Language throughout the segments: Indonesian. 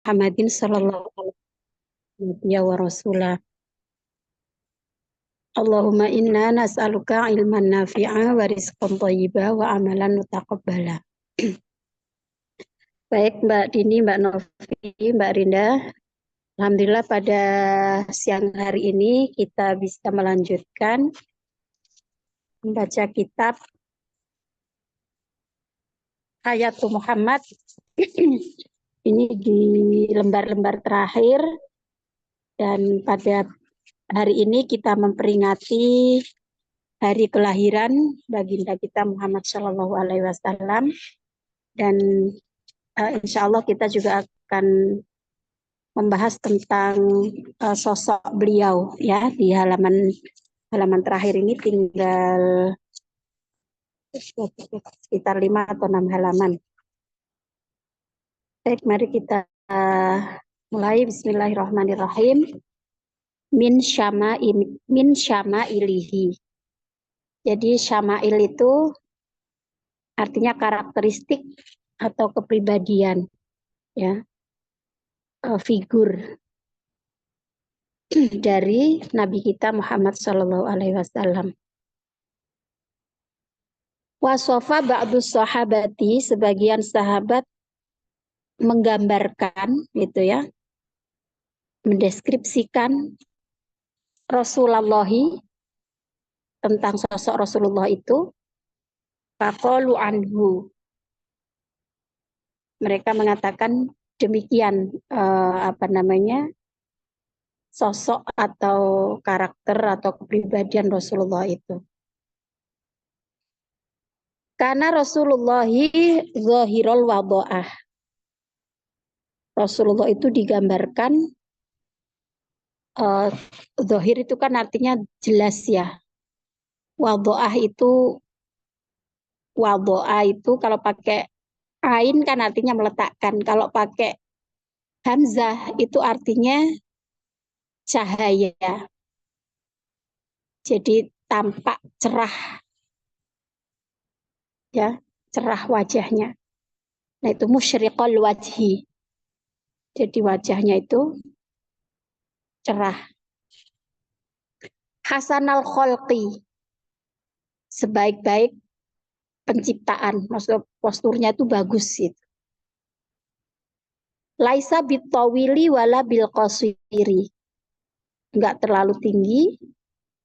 Muhammadin sallallahu alaihi wa rasulah. Allahumma inna nas'aluka ilman nafi'a wa rizqan thayyiba wa amalan mutaqabbala. Baik Mbak Dini, Mbak Novi, Mbak Rinda. Alhamdulillah pada siang hari ini kita bisa melanjutkan membaca kitab Hayatul Muhammad. Ini di lembar-lembar terakhir dan pada hari ini kita memperingati hari kelahiran baginda kita Muhammad Shallallahu Alaihi Wasallam dan insya Allah kita juga akan membahas tentang sosok beliau ya di halaman terakhir ini tinggal sekitar 5 atau 6 halaman. Baik, mari kita mulai. Bismillahirrahmanirrahim. Min syama'ilihi. Jadi syama'il itu artinya karakteristik atau kepribadian, ya, figur dari Nabi kita Muhammad Shallallahu Alaihi Wasallam. Wasofa ba'dus sahabati, sebagian sahabat menggambarkan, gitu ya, mendeskripsikan Rasulullah, tentang sosok Rasulullah itu, faqalu anhu. Mereka mengatakan demikian, sosok atau karakter atau kepribadian Rasulullah itu. Karena Rasulullah zahirul wada'ah. Rasulullah itu digambarkan, zahir itu kan artinya jelas ya. Wada'ah itu kalau pakai ain kan artinya meletakkan. Kalau pakai hamzah itu artinya cahaya. Jadi tampak cerah, ya, cerah wajahnya. Nah itu musyriqul wajhi. Jadi wajahnya itu cerah. Hasanal kholqi, sebaik-baik penciptaan, maksudnya posturnya itu bagus gitu. Laisa bitawili wala bil qasiri. Enggak terlalu tinggi,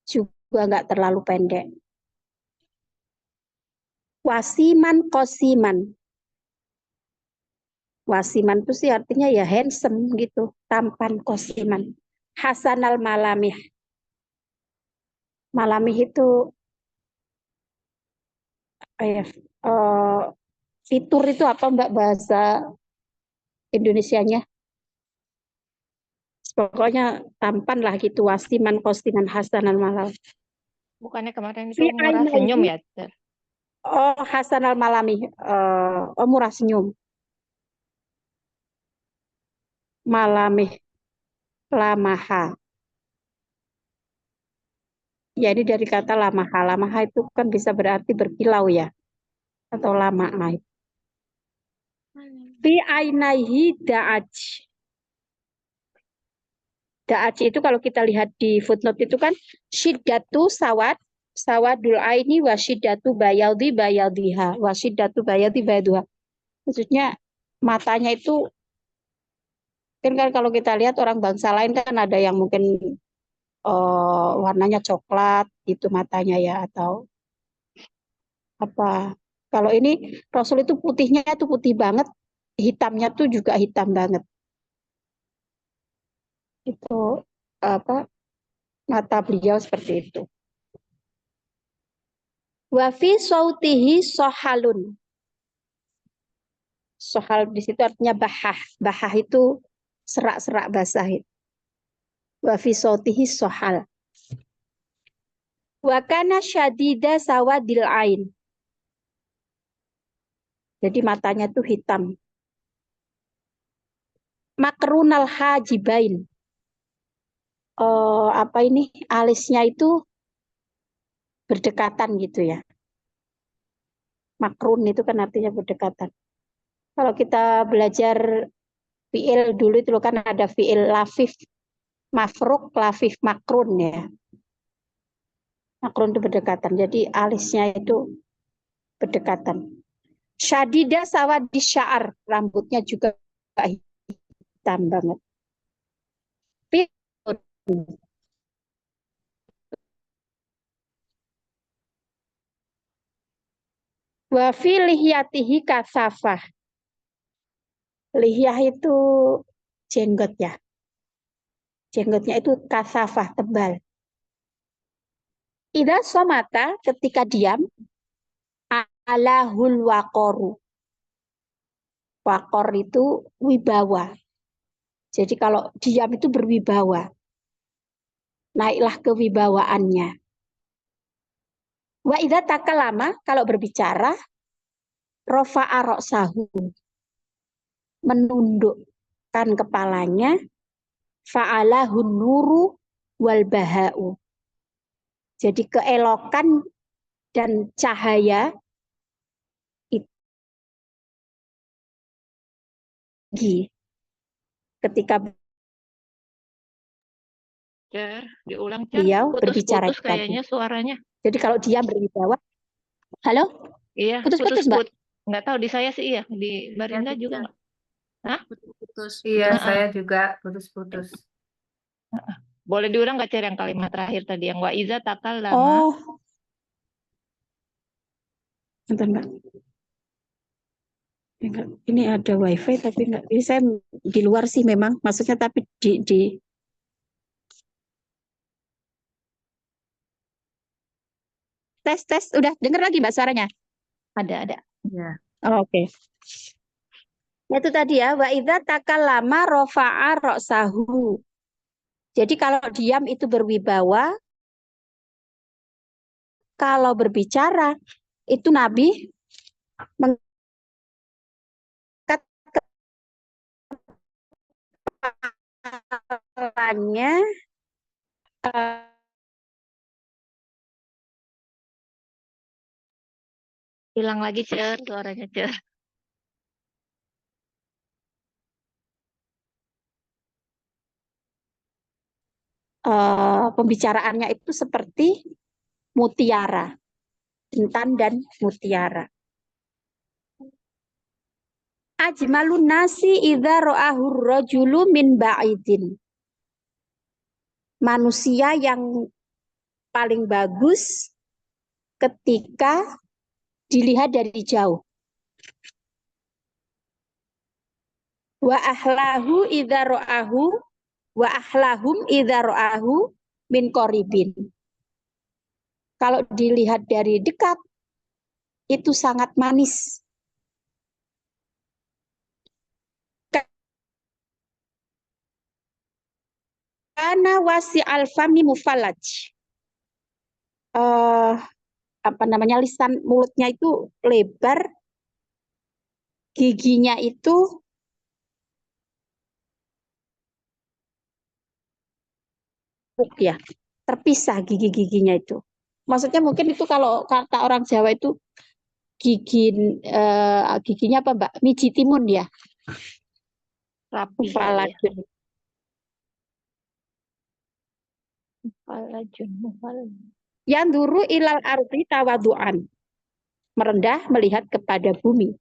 juga enggak terlalu pendek. Wasiman qasiman. Wasiman itu sih artinya ya handsome gitu, tampan, qasiman. Hasanal malamih. Malamih itu fitur itu apa Mbak bahasa Indonesianya? Pokoknya tampan lah gitu, wasiman, qasiman, hasanal malam. Bukannya kemarin itu murah senyum ya? Oh, hasanal malami. Murah senyum. Malami. Lamaha. Jadi dari kata lamaha. Lamaha itu kan bisa berarti berkilau ya. Atau lama. Fi ainaihi da'aj. Da'aj itu kalau kita lihat di footnote itu kan syiddatu sawadul aini wa syiddatu bayadiha wa syiddatu bayadi bayaduha. Maksudnya matanya itu kan kalau kita lihat orang bangsa lain kan ada yang mungkin warnanya coklat itu matanya ya, atau apa. Kalau ini Rasul itu putihnya itu putih banget, hitamnya tuh juga hitam banget. Itu apa, mata beliau seperti itu. Wa fi sautihi sohalun. Sohal di situ artinya bahah. Bahah itu serak-serak basah. Wa fi sautihi sohal. Wa kana syadida sawadil ain. Jadi matanya tuh hitam. Makrunal hajibain. Alisnya itu berdekatan gitu ya. Makrun itu kan artinya berdekatan. Kalau kita belajar Fiil dulu itu kan ada fiil lafif mafruk, lafif makrun ya. Makrun itu berdekatan. Jadi alisnya itu berdekatan. Syadida sawadi sya'ar, rambutnya juga hitam banget. Wa fi lihyatihi kasafah. Lihyah itu jenggot ya. Jenggotnya itu kasafah, tebal. Ida somata, ketika diam, alahul wakoru. Wakor itu wibawa. Jadi kalau diam itu berwibawa. Naiklah kewibawaannya. Wa idza takalama, kalau berbicara, rofa'a ra'sahu, menundukkan kepalanya, fa'alahun nuru wal baha'u. Jadi keelokan dan cahaya itu ketika diulang beliau berbicara putus-putus kayaknya suaranya. Jadi kalau dia berwibawa, halo? Iya, Putus-putus, Mbak. Nggak tahu di saya sih iya, di Barinda juga nggak. Hah? Putus. Iya, saya juga putus-putus. Boleh diulang nggak Cer yang kalimat terakhir tadi yang wa iza takallama? Oh. Bentar, Mbak. Ini ada wifi tapi nggak bisa, di luar sih memang, maksudnya tapi di tes udah dengar lagi Mbak suaranya? Ada. Ya. Oh, oke. Itu tadi ya, wa idza takallama rafa'a ra'sahu. Jadi kalau diam itu berwibawa, kalau berbicara itu Nabi mengangkat kepalanya hilang lagi Cer suaranya Cer. Pembicaraannya itu seperti mutiara, intan dan mutiara. Ajmalun nasi idza ra'ahu rajulu min ba'idin. Manusia yang paling bagus ketika dilihat dari jauh. Wa ahlahu idza ra'ahu wa ahlahum idza ra'ahu min qaribin. Kalau dilihat dari dekat itu sangat manis. Kana wasi'al fami mufallaj. Lisan mulutnya itu lebar, giginya itu ya, terpisah gigi-giginya itu. Maksudnya mungkin itu kalau kata orang Jawa itu giginya apa Mbak? Miji timun ya. Rapi Mufalajun. Yang duru ilal ardi tawaduan. Merendah melihat kepada bumi.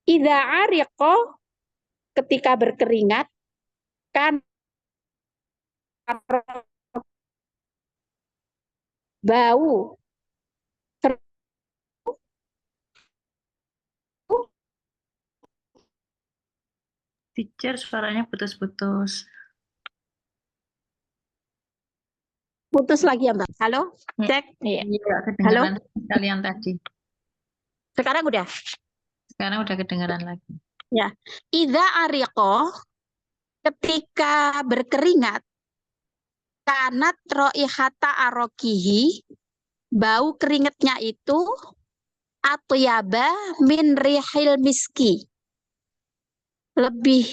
Idza ariqo, ketika berkeringat, kan bau Teacher, suaranya putus-putus. putus lagi ya Mbak. Halo, cek. Iya. Kedengaran kalian tadi. Sekarang udah. Sekarang udah kedengaran lagi. Ya. Idza ariqo, ketika berkeringat, kanat roihata arokihi, bau keringatnya itu atyaba min rihil miski, lebih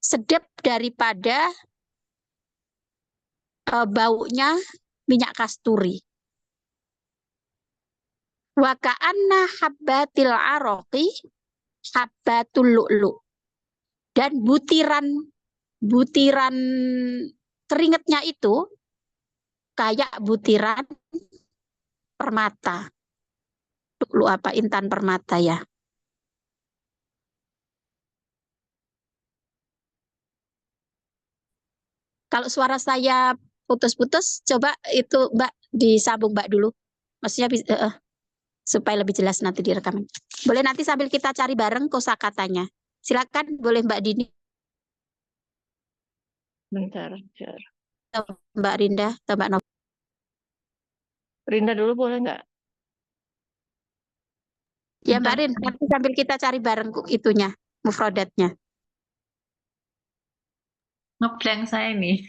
sedap daripada baunya minyak kasturi. Wa ka'anna habbatil aroqi habbatul lu'lu. Dan butiran keringetnya itu kayak butiran permata. Lu apa intan permata ya? Kalau suara saya putus-putus, coba itu Mbak disambung Mbak dulu. Maksudnya supaya lebih jelas nanti direkaman. Boleh nanti sambil kita cari bareng kosakatanya. Silakan, boleh Mbak Dini, Bentar. atau Mbak Rinda, atau Mbak Nov. Rinda dulu boleh nggak? Ya Mbak Bentar. Rin, nanti sambil kita cari bareng itunya, mufrodatnya. Ngeblank saya nih.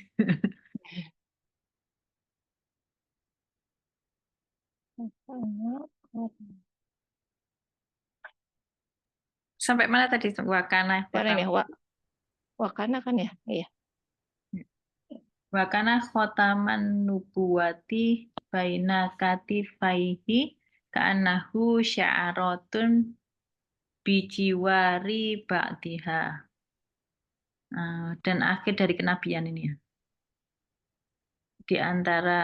Sampai mana tadi? Wakana Sekarang ya, khotam. Wakana kan ya? Iya. Wakana khotaman nubuwati baina katifaihi ka'annahu sya'aratun bijiwari ba'diha. Dan akhir dari kenabian ini ya. Di antara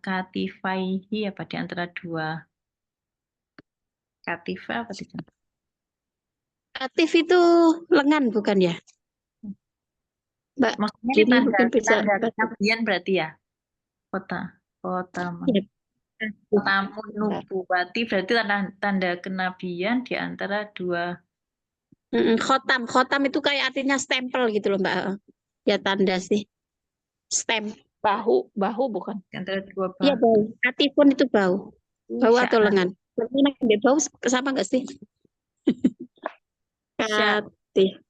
katifaihi apa di antara dua katifa apa tidak? Aktif itu lengan bukan ya? Mbak Maksudnya ini Dini tanda mungkin bisa tanda baca. kenabian berarti ya? Kota Ya. Tamun nubuwati berarti tanda kenabian di antara dua. Khotam itu kayak artinya stempel gitu loh Mbak. Ya tanda sih. Stem. Bahu bukan? Di antara dua Iya bahu bau. Katifun itu bau. Bau atau sya'ar lengan? Lengan yang bau sama nggak sih? sya- Katif.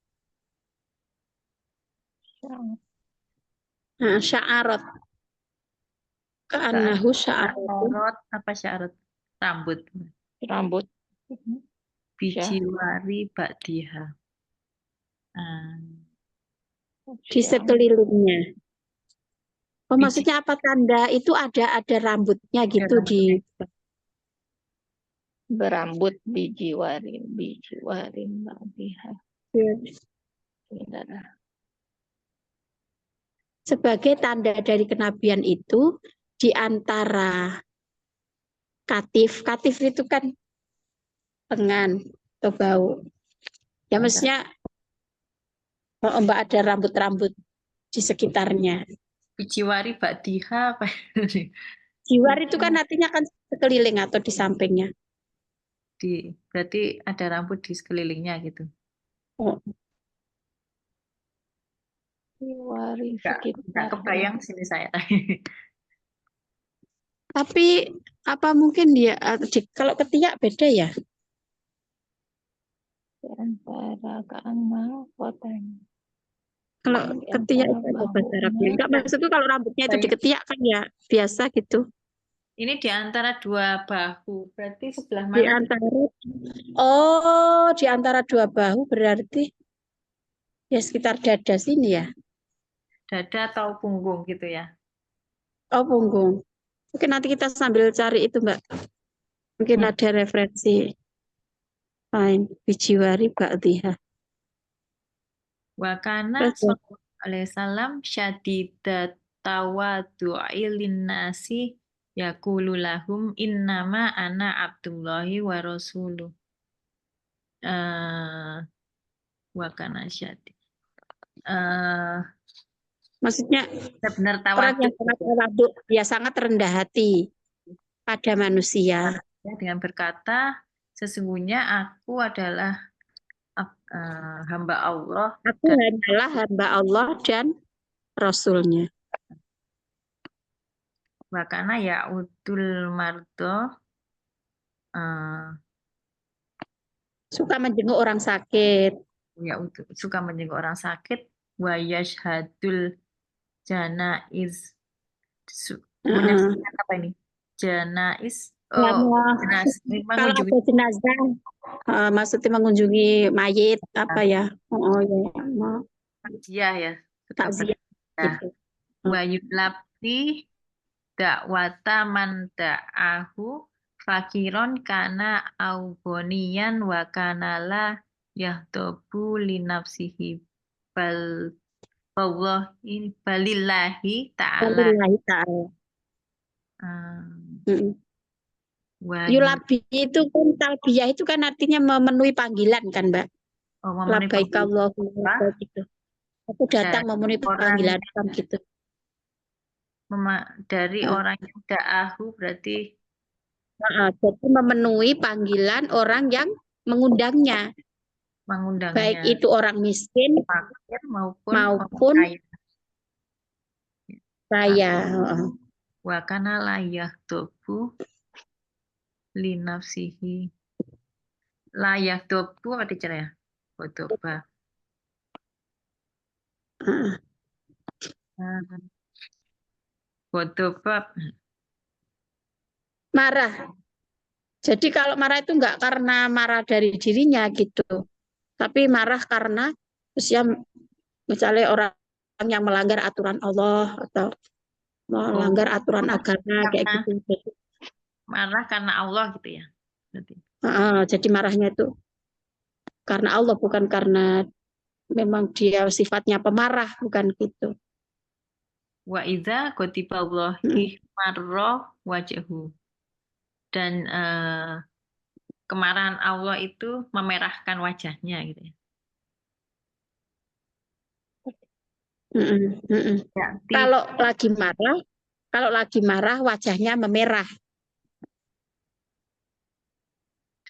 Nah, sya'arat. Ka'annahu sya'aratun. sya'arot apa sya'arot rambut Rambut. bijiwari ba'diha. Di sekelilingnya. Oh, Biji maksudnya apa tanda itu ada rambutnya gitu di rambutnya. Berambut biji warin ba'diha. sebagai tanda dari kenabian itu di antara katif itu kan lengan atau bau. Ya mestinya Mbak ada rambut-rambut di sekitarnya. bijiwari ba'diha apa Jiwar itu kan artinya kan sekeliling atau di sampingnya. berarti ada rambut di sekelilingnya gitu. Oh, Wari Nggak sekitar. kebayang sini saya. tapi apa mungkin dia kalau ketiak beda ya? Di antara keangma kotanya. Kalau Di ketiak antara itu ada bahasa bahunya. Arabnya. Enggak, maksudku kalau rambutnya itu Baik. diketiak kan ya biasa gitu. Ini di antara dua bahu. Berarti sebelah Di mana? di antara dua bahu berarti ya sekitar dada sini ya. Dada atau punggung gitu ya. Oh, punggung. Mungkin nanti kita sambil cari itu, Mbak. Mungkin ada referensi lain. Bijiwari ba'diha. Wa kana Terus ya, sallallahu alaihi wasallam syadidat tawaddu'i linnasi yaqulu lahum innama ana abdullahi wa rasuluh. Wa kana syadid. maksudnya Benar orang yang tawaduk sangat tawaduk, ya sangat rendah hati pada manusia. dengan berkata sesungguhnya aku adalah hamba Allah Aku hanyalah hamba Allah dan Rasulnya. Wakana ya udul mardo Suka menjenguk orang sakit. ya suka menjenguk orang sakit wa yashhadul janaiz menyaksikan apa ini janaiz Kalau mengunjungi ada jenazah, maksudnya mengunjungi mayit apa ya? Oh ya, mau takziah ya suka takziah gitu. wa yulabti dakwata man da'ahu fakiron kana augonian wa kana la yahdobu li nafsihi bal wallahi balillahi ta'ala Walillahi ta'ala. Mm-mm. wa Yulabi itu kan talbiyah itu kan artinya memenuhi panggilan kan, Mbak. memenuhi Labbaik panggilan Allahumma labbaik gitu. Aku datang dari memenuhi orang panggilan kan gitu. dari Nah, orang yang da'ahu berarti jadi memenuhi panggilan orang yang mengundangnya, baik mengundangnya itu orang miskin fakir maupun orang maupun kaya. kaya. Wa kana la yahtubu li nafsihi. La yahtubu apa dicerah ya? Khotoba. Heeh. Khotoba. Marah. Jadi kalau marah itu enggak karena marah dari dirinya gitu, tapi marah karena usia misalnya orang yang melanggar aturan Allah atau melanggar aturan agama kayak Karena gitu. Jadi, marah karena Allah gitu ya. Berarti. jadi marahnya itu karena Allah bukan karena memang dia sifatnya pemarah bukan gitu. Wa idza ghadiba Allahi marra wajhu. Dan kemarahan Allah itu memerahkan wajahnya gitu ya. Ya, Kalau lagi marah wajahnya memerah.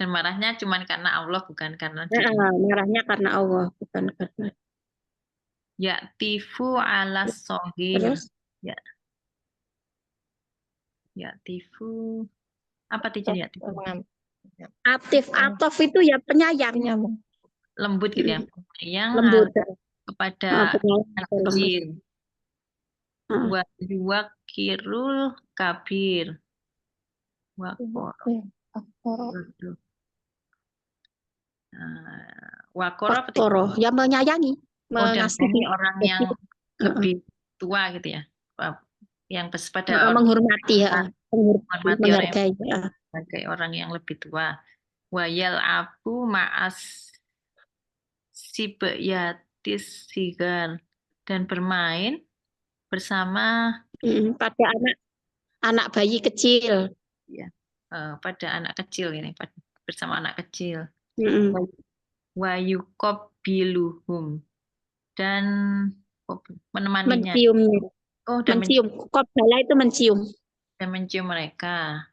dan marahnya cuma karena Allah bukan karena diri. Marahnya karena Allah bukan karena. Ya tifu ala sohir. Terus Ya, ya tifu apa tijen ya tifu? atif atof itu ya penyayang, Penyambung. Lembut gitu ya. Yang lembut. kepada Penyayang anak atau lembut. kecil. Ah. Wa yuwakirul kabir. Wakor. Waduh. Wakor apa tijen? Fakoro, yang menyayangi, Oh, dan mengasihi, orang Jadi, yang lebih tua gitu ya. Yang pada orang menghormati, menghormati orang yang menghargai. sebagai orang yang lebih tua. Wayal abu ma'as sibayatis sigar, dan bermain bersama Pada anak bayi kecil. ya, pada anak kecil ini bersama anak kecil. Mm-mm. Wayukobiluhum, dan menemaninya. Menciumnya, Dan mencium. Qabala itu mencium. mencium mereka.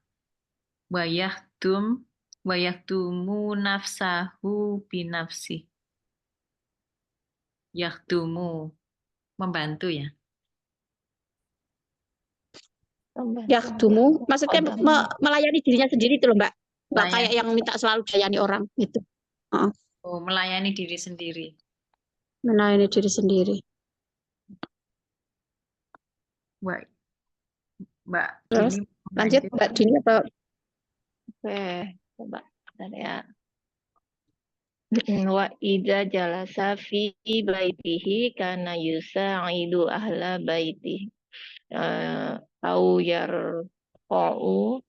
Wayahdumu nafsahu binafsi. Yahdumu, membantu ya. Yahdumu, maksudnya melayani dirinya sendiri itu loh, Mbak. Nggak Melayani. kayak yang minta selalu dilayani orang gitu. Oh, melayani diri sendiri. Melayani diri sendiri. Mbak Terus Dini lanjut Mbak Dini apa? Oke, coba bentar ya. Wa idza jalasa fi baitihi kana yusa'idu ahla baitihi. Au yarqa'u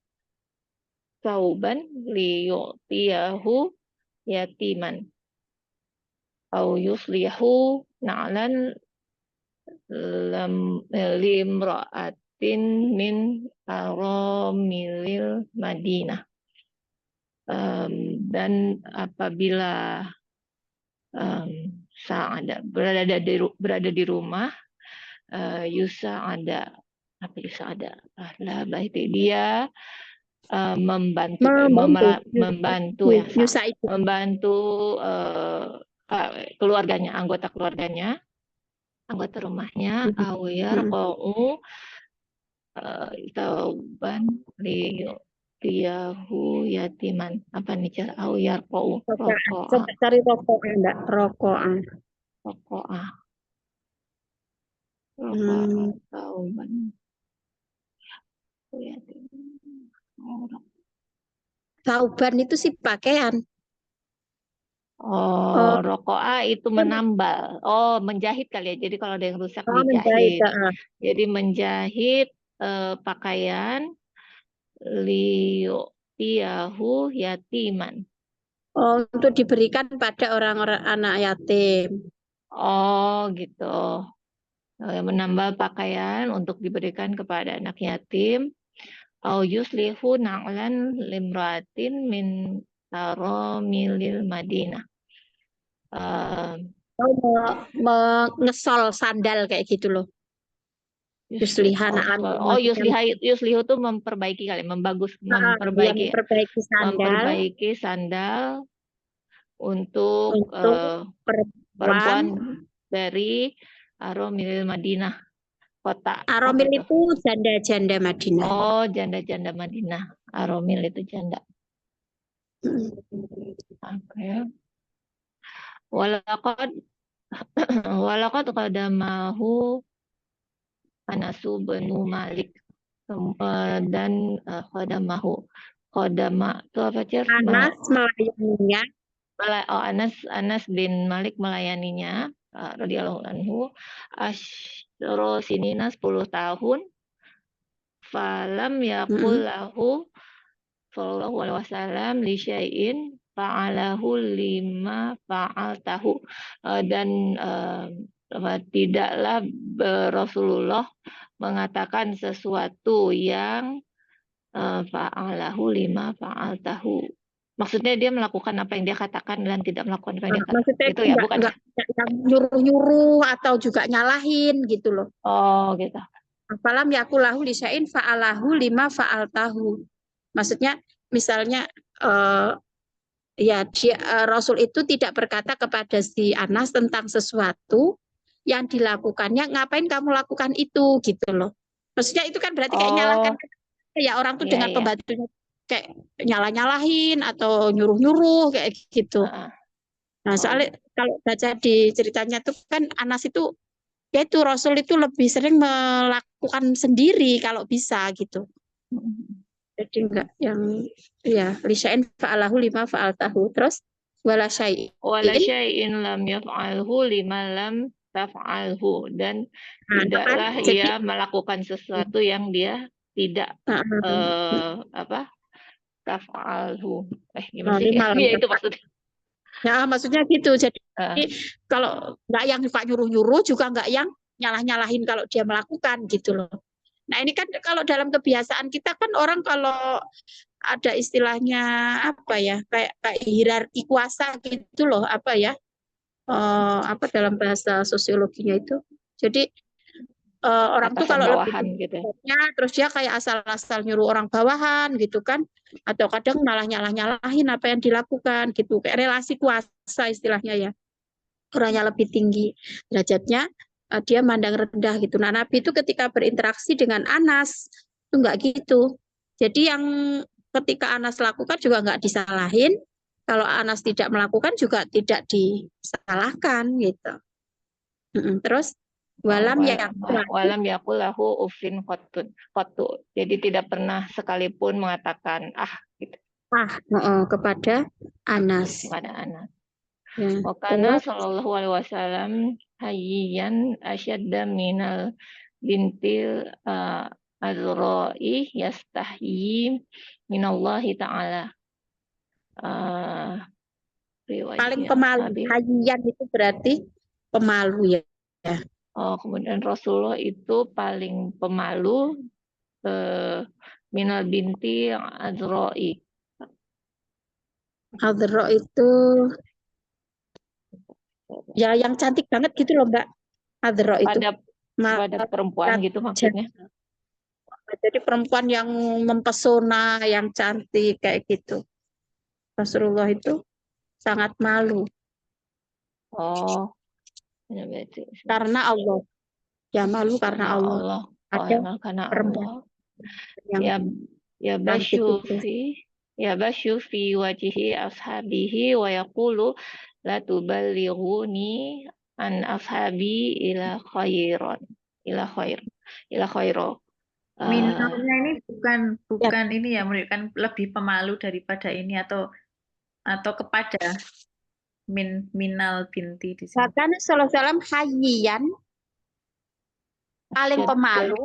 sauban liyu'tiyahu yatiman. Au yuslihu na'lan limra'atin min aramilil Madinah. Dan apabila berada di rumah, Yusa ada lah baik dia membantu ya, Yusa itu. membantu keluarganya, anggota rumahnya, awir qau tauban liyahu yatiman. Apa nih cara awir qau? Coba cari rokok Mbak, rokokan. Tauban. Tauban itu sih pakaian. Rokoa itu menambal. Menjahit kali ya. Jadi kalau ada yang rusak Menjahit. dijahit. Jadi menjahit pakaian liyu'tiyahu yatiman. Untuk diberikan pada orang-orang anak yatim. Oh, gitu. Menambal pakaian untuk diberikan kepada anak yatim. Au yuslihu na'lan limratin min taramilil Madinah. Eh, Oh, mengesol sandal kayak gitu loh. Yuslihan yuslihu itu memperbaiki kali, yang memperbaiki sandal memperbaiki sandal untuk untuk perempuan perempuan. dari Aromil Madinah, kota apa Aromil itu? itu janda-janda Madinah. Oh, janda-janda Madinah. Aromil itu janda. Oke. Walaqad walaqad qadamahu Anasu benu Malik. Dan qadama itu apa, Cer? Anas melayaninya. Anas bin Malik melayaninya radhiyallahu anhu asyro sinina 10 tahun. Falam yakul lahu sallallahu alaihi wasallam li syai'in fa'alahu lima fa'altahu. Dan tidaklah Rasulullah mengatakan sesuatu yang fa'alahu lima fa'altahu. Maksudnya dia melakukan apa yang dia katakan dan tidak melakukan apa yang dia katakan. Maksudnya Itu ya, bukan? enggak yang nyuruh-nyuruh atau juga nyalahin gitu loh. Oh, gitu. Falam yakulahu lisain fa'alahu lima fa'altahu. Maksudnya misalnya Rasul itu tidak berkata kepada si Anas tentang sesuatu yang dilakukannya, ngapain kamu lakukan itu gitu loh. Maksudnya itu kan berarti kayak nyalahkan ya orang tuh Iya, dengan iya. pembantunya kayak nyalah-nyalahin atau nyuruh-nyuruh kayak gitu. Nah, soalnya kalau baca di ceritanya tuh kan Anas itu ya itu Rasul itu lebih sering melakukan sendiri kalau bisa gitu. Jadi enggak yang ya lisain fa'alahu lima fa'altahu. Terus wala syai'in lam yaf'alhu lima lam taf'alhu. Dan tidaklah jadi ia melakukan sesuatu yang dia tidak taf'alhu. Gimana sih? lima Ya itu maksudnya. Ya, maksudnya gitu. Jadi kalau nggak yang Pak nyuruh-nyuruh juga nggak yang nyalah-nyalahin kalau dia melakukan gitu loh. Nah ini kan kalau dalam kebiasaan kita kan orang kalau ada istilahnya apa ya kayak hierarki kuasa gitu loh apa ya apa dalam bahasa sosiologinya itu. Jadi orang tuh kalau lebih gitu. terus dia kayak asal-asal nyuruh orang bawahan gitu kan atau kadang malah nyalahin apa yang dilakukan gitu kayak relasi kuasa istilahnya ya orangnya lebih tinggi derajatnya dia mandang rendah gitu. Nah Nabi itu ketika berinteraksi dengan Anas itu nggak gitu. Jadi yang ketika Anas lakukan juga nggak disalahin. Kalau Anas tidak melakukan juga tidak disalahkan gitu. Terus walam yakul lahu ufin qattu. Jadi tidak pernah sekalipun mengatakan gitu. Kepada Anas. Kepada Anas. Ya. Wakana sallallahu alaihi wasallam hayyan asyadda minal bintil azra'i yastahyi minallahi ta'ala. Paling pemalu. Hayyan itu berarti pemalu ya. Kemudian Rasulullah itu paling pemalu minal binti azra'i. Azra itu ya yang cantik banget gitu loh Mbak. Azra itu pada perempuan gitu maksudnya. Jadi perempuan yang mempesona, yang cantik kayak gitu. Rasulullah itu sangat malu. Karena Allah. Ya malu karena Allah. Ada karena perempuan yang ya basyu fi wajhi ashabihi wa yaqulu la tuballighuni an ashabi ila khairo. Minalnya ini bukan ini ya, menunjukkan lebih pemalu daripada ini atau kepada minal binti di sini. Bahkan sallallahu alaihi wasallam hayyan paling pemalu.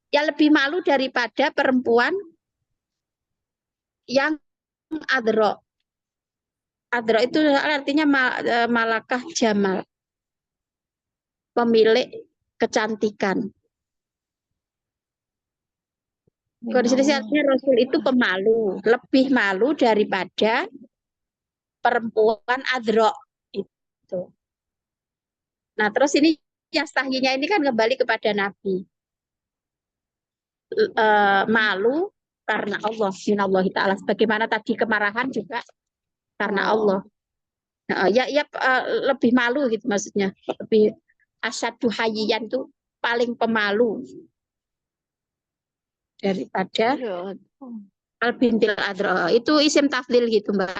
Lebih malu daripada perempuan yang adro. Adro itu artinya malakah jamal, pemilik kecantikan. Kalau di sini sih artinya Rasul itu pemalu, lebih malu daripada perempuan adro itu. Nah, terus ini yastahyinya ini kan kembali kepada Nabi. Malu karena Allah, minallahi ta'ala. Sebagaimana tadi kemarahan juga karena Allah. Lebih malu gitu maksudnya. Lebih asyaddu hayyiyan tuh paling pemalu daripada al bintil adro. Itu isim tafdil gitu, Mbak.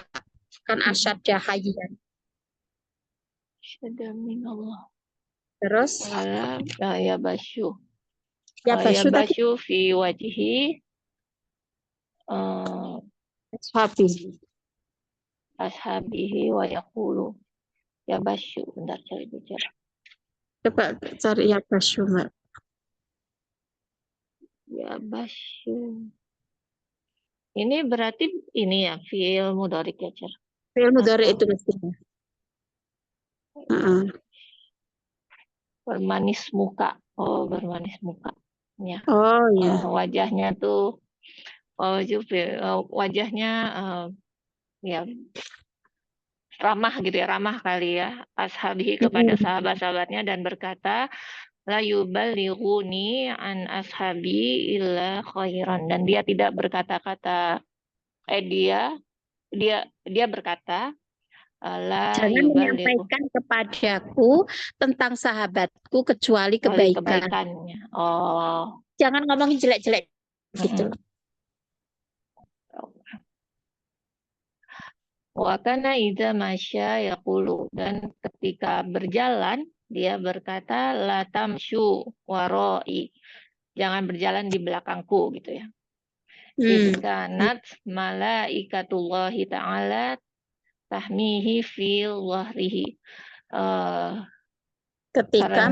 Kan asyadda hayyiyan. Asyadda minallah. Terus Ya basyu. ya basyu tadi Basyu fi wajhi ashabihi wa yaqulu. Ya basyu. Bentar cari bicara. coba cari ya basyu, Mbak. Ya basyu. Ini berarti ini ya fi'il mudhari ya, Cer. Fi'il mudhari itu mestinya. Bermanis muka. Oh, bermanis muka. Ya. Oh ya. Wajahnya tuh wajahnya ya ramah gitu ya, ramah kali ya. Ashabihi kepada sahabat-sahabatnya dan berkata, la yuballighuni an ashabi illa khairan, dan dia tidak berkata-kata dia berkata la Jangan yuballighu menyampaikan kepadaku tentang sahabatku kecuali kebaikan. kebaikannya. Oh. Jangan ngomongin jelek-jelek gitu. Wa kana idza masya yaqulu, dan ketika berjalan dia berkata la tamsyu waroi, jangan berjalan di belakangku gitu ya. Idkanat malaikatullahi ta'ala tahmihi fil wahrihi. Ketika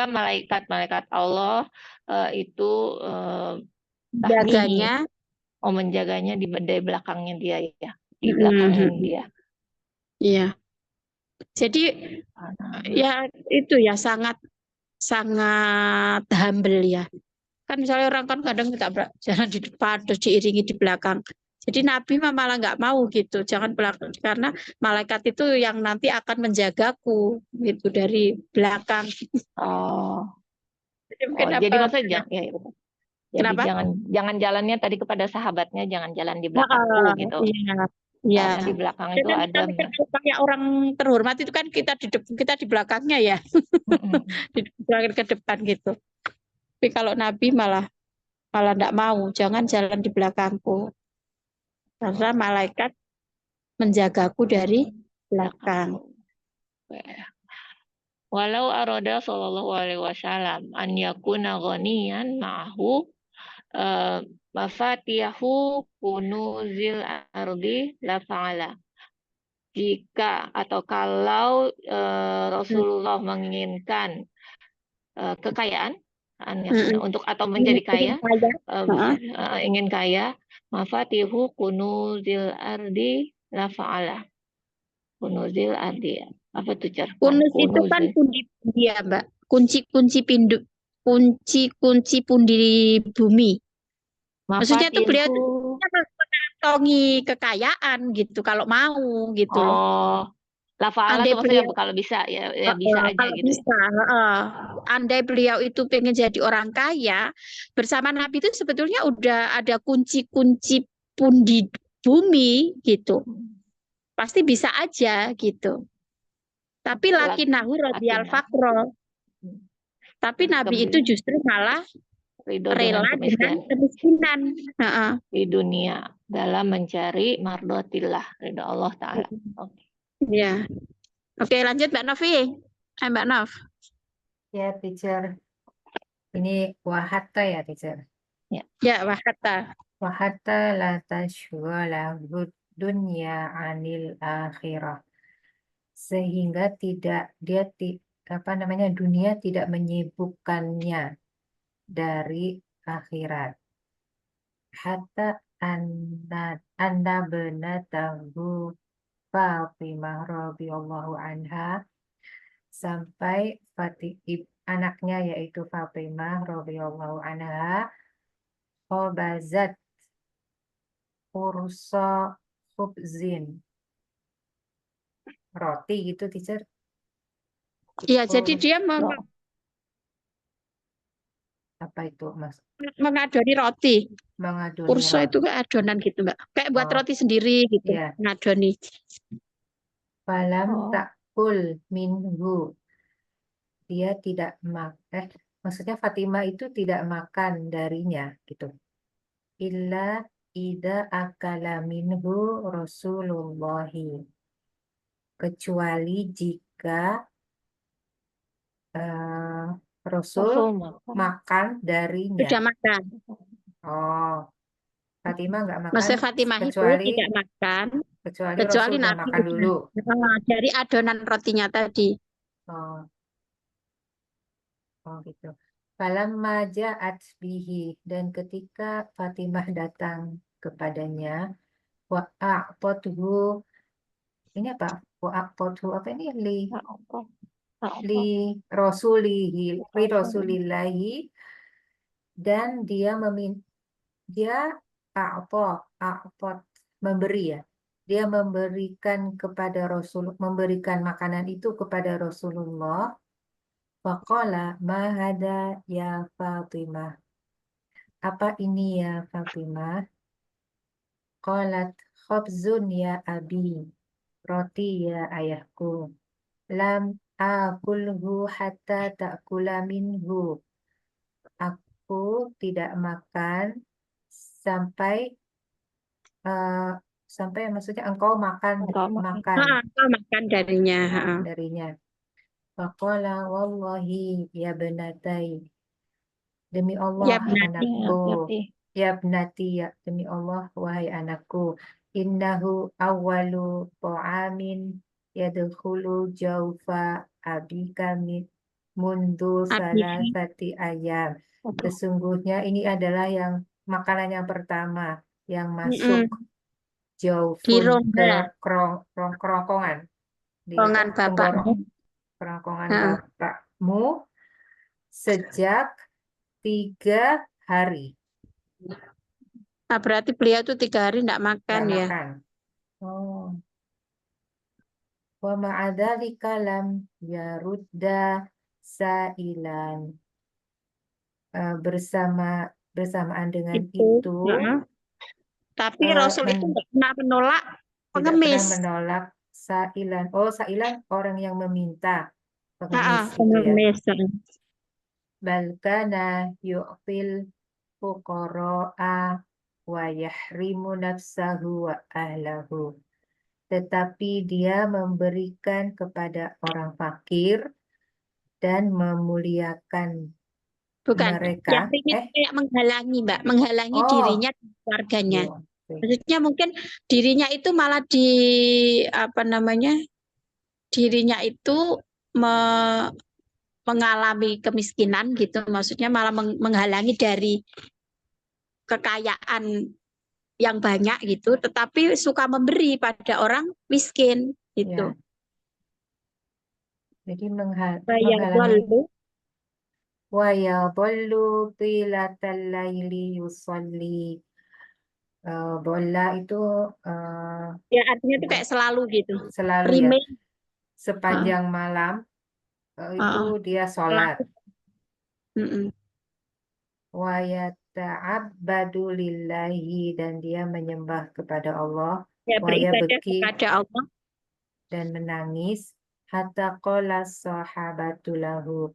malaikat Allah itu tahmihi, menjaganya di belakangnya dia ya, di belakangin dia. Iya. Jadi ya itu ya sangat humble ya. Kan misalnya orang kan kadang kita jangan di depan terus diiringi di belakang. Jadi Nabi malah nggak mau gitu, jangan belakang, karena malaikat itu yang nanti akan menjagaku gitu dari belakang. Jadi maksudnya ya. Jadi Kenapa? jangan jalannya tadi kepada sahabatnya, jangan jalan di belakangku gitu. Iya. Karena di belakang itu ada kayak orang terhormat itu kan kita di belakangnya ya. Ke depan gitu. Tapi kalau Nabi malah enggak mau, jangan jalan di belakangku. Karena malaikat menjagaku dari belakang. Walau arada sallallahu alaihi wasallam an yakuna ghaniyan ma'ahu mafatihu kunuzil ardi la fa'ala. Jika atau kalau Rasulullah menginginkan kekayaan untuk atau menjadi kaya, ingin kaya, mafatihu kunuzil ardi la fa'ala. Kunuzil ardi, apa tuh, Cer? Kunuz itu kan pundi-pundi ya, Mbak. Kunci-kunci pundi bumi. Maksudnya itu beliau mengantongi kekayaan gitu kalau mau gitu loh. Lafa'ala tuh maksudnya kalau bisa ya bisa aja kalau gitu. Bisa, andai beliau itu pengen jadi orang kaya, bersama Nabi itu sebetulnya udah ada kunci-kunci pundi bumi gitu. Pasti bisa aja gitu. Tapi lakinahu radhiyal faqro. Tapi Nabi itu justru malah rela dengan kemiskinan di dunia dalam mencari mardotillah, ridho Allah Ta'ala. Ya. Oke, lanjut Mbak Novi. Mbak Nov. Ya, teacher. Ini wahatta ya, teacher. Ya, wahatta. Wahatta la tashghala dunya anil akhirah. Sehingga dunia tidak menyibukkannya dari akhirat. Hatta anna benatahu Fatimah radhiyallahu anha, sampai anaknya yaitu Fatimah radhiyallahu anha khobazat ursa khubzin, roti gitu teacher. Ya, jadi dia Apa itu Mas? mengadoni roti. Mengadoni Kurso roti. itu kayak adonan gitu, Mbak. Kayak buat Oh. roti sendiri gitu, Iya. mengadoni. Falam Oh. takul minhu, dia tidak makan, maksudnya Fatimah itu tidak makan darinya gitu. Illa ida akala minhu Rasulullahi, kecuali jika Rasul Rasul makan. makan darinya. Sudah makan. Oh, Fatimah nggak makan Maksudnya Fatimah itu kecuali tidak makan, kecuali kecuali Rasul udah Nabi makan dulu. dari adonan rotinya tadi. Oh, oh gitu. Falamma ja'at bihi, dan ketika Fatimah datang kepadanya, wa'a'pothu, ini apa? Wa'a'pothu apa ini? Li rasulillahi, dan dia a'pot, memberi ya. Dia memberikan kepada memberikan makanan itu kepada Rasulullah. Faqala ma hada ya Fatimah. Apa ini ya Fatimah? Qalat khobzun ya abi. Roti ya ayahku. Lam akulhu hatta ta'kula minhu. Aku tidak makan sampai maksudnya engkau makan Engkau makan darinya. darinya. Faqala wallahi ya benatai, demi Allah anakku, ya benati, ya demi Allah wahai anakku, innahu awwalu ta'amin yadkhulu jawfa abika mundu salasati ayam. Sesungguhnya ini adalah makanan yang pertama yang masuk jaufun kerongkongan di kerongkongan bapakmu sejak 3 hari. Nah, berarti beliau itu 3 hari tidak makan ya. Makan. Oh. Wa ma'adzalika lam yarudda sa'ilan. Bersamaan dengan itu, tapi Rasul itu tidak pernah menolak pengemis. Tidak pernah menolak sa'ilan. Oh, sa'ilan orang yang meminta. Pengemis gitu ya. Bal kana yu'til fuqara'a wa yahrimu nafsahu wa ahlahu. Tetapi dia memberikan kepada orang fakir dan memuliakan mereka. Yang kayak menghalangi, Mbak, menghalangi dirinya dan keluarganya. Maksudnya mungkin dirinya itu malah dirinya itu mengalami kemiskinan gitu, maksudnya malah menghalangi dari kekayaan yang banyak gitu, tetapi suka memberi pada orang miskin gitu. Ya. Jadi menghalangi. Wa yadhallu tilatal laili yusalli. Bola itu ya artinya itu kayak selalu gitu. Selalu ya. Sepanjang malam itu dia sholat. Wa yata'abbadu lillahi, dan dia menyembah kepada Allah. Wa yabki kepada Allah dan menangis. Hatta qala sahabatu lahu,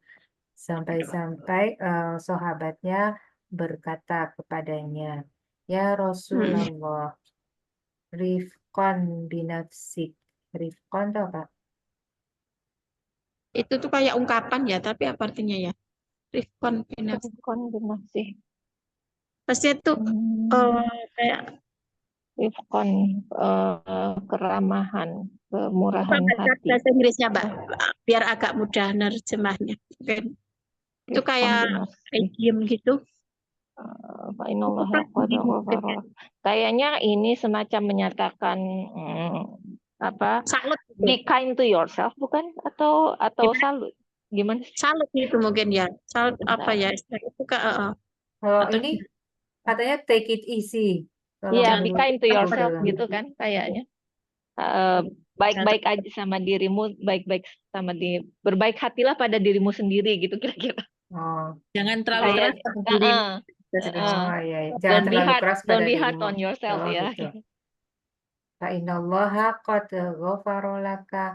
sampai-sampai sahabatnya berkata kepadanya, ya Rasulullah, rifqan binafsik. Rifqan itu apa? Itu tuh kayak ungkapan ya, tapi apa artinya ya? Rifqan binafsik. Pasti itu kayak rifqan, keramahan, kemurahan hati. Bahasa Inggrisnya, Mbak, biar agak mudah nerjemahnya. Itu kayak idiom gitu. Fa innallaha Apakah qad ini ghafara. Kayaknya ini semacam menyatakan apa? salut gitu? Be kind to yourself bukan? Atau Gimana? salut? Gimana sih? Salut itu mungkin ya. Salut apa Bentar. ya? Istilah itu Kalau atau ini katanya take it easy. Kalau Iya, be menurut kind to aku yourself dalam gitu kan kayaknya. Baik-baik aja sama dirimu, baik-baik sama berbaik hatilah pada dirimu sendiri gitu kira-kira. oh Jangan terlalu keras Kayak pada diri. oh iya, iya. Jangan don't be terlalu hard, keras don't pada be hard dirimu. on yourself Oh ya. gitu. Fa innallaha qad ghafara laka.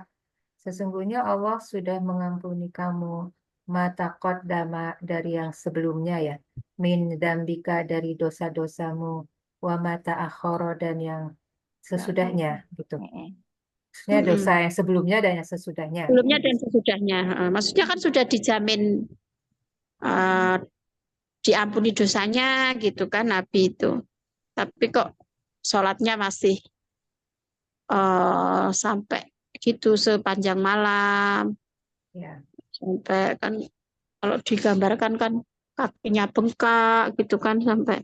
Sesungguhnya Allah sudah mengampuni kamu mata qaddama dari yang sebelumnya ya. Min dambika dari dosa-dosamu. Wa mata akhara dan yang sesudahnya gitu. Maksudnya dosa yang sebelumnya dan yang sesudahnya. sebelumnya dan sesudahnya. Maksudnya kan sudah dijamin eh, diampuni dosanya gitu kan Nabi itu. Tapi kok sholatnya masih sampai gitu sepanjang malam. Ya. Sampai kan kalau digambarkan kan kakinya bengkak gitu kan sampai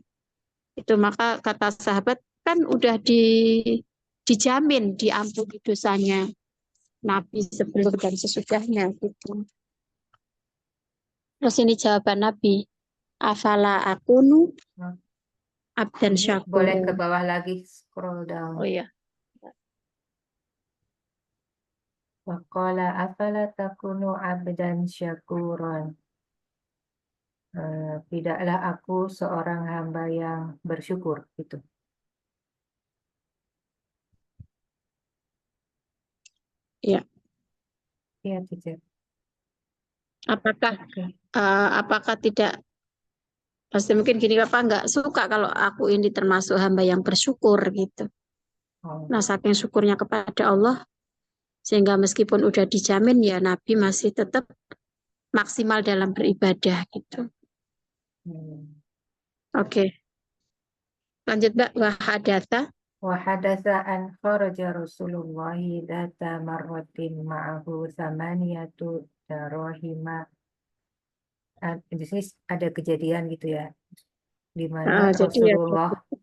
itu. Maka kata sahabat kan udah dijamin diampuni dosanya Nabi sebelum dan sesudahnya gitu. Terus ini jawaban Nabi, afala akunu abdan Ini boleh ke syakur. bawah lagi, scroll down. Oh iya. Waqala afala takunu abdan syakuran. Tidaklah aku seorang hamba yang bersyukur gitu. Ya. Iya, teacher. Apakah Oke. apakah tidak pasti mungkin gini, Bapak nggak suka kalau aku ini termasuk hamba yang bersyukur gitu. Oh, Nah, saking syukurnya kepada Allah sehingga meskipun udah dijamin ya Nabi masih tetap maksimal dalam beribadah gitu. Oke. Lanjut Mbak, wahadatha. Wahadatsa an kharaja Rasulullah dzata marratin ma'ahu samaniyatu darahima. Di sini ada kejadian gitu ya, di mana Jadi ya,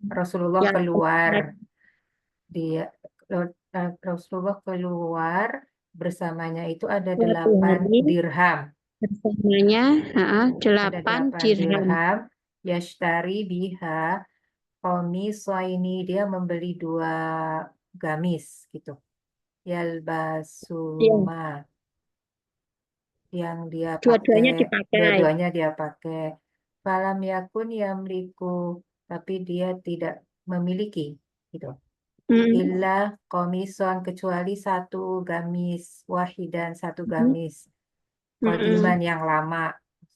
Rasulullah ya, keluar Rasulullah keluar bersamanya itu ada suatu 8 hari dirham. bersamanya Ada 8 8 dirham. dirham. Yashtari biha qamisaini, dia membeli 2 gamis gitu. Yalbasuma yang dia Dua-duanya pakai, dipakai. dua-duanya dia pakai. Falam yakun yamliku, tapi dia tidak memiliki gitu. Illa komison, kecuali 1 gamis wahidan, 1 gamis qadiman yang lama,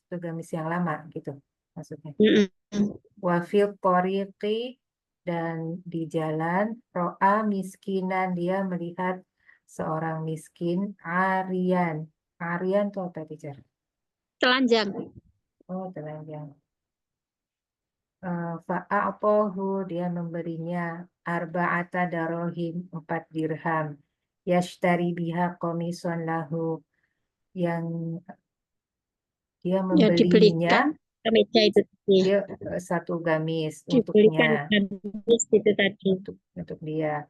1 gamis yang lama gitu maksudnya. Wafil tariqi, dan di jalan ro'a miskinan, dia melihat seorang miskin arian. Arian itu apa, teacher? Telanjang. Oh, telanjang. Fa'a'tohu, dia memberinya arba'ata darohim, 4 dirham. Yashtari biha komison lahu, yang dia Ya membelinya, dibelikan kemeja itu tadi. dia 1 gamis Dibelikan untuknya, gamis itu tadi. untuk dia.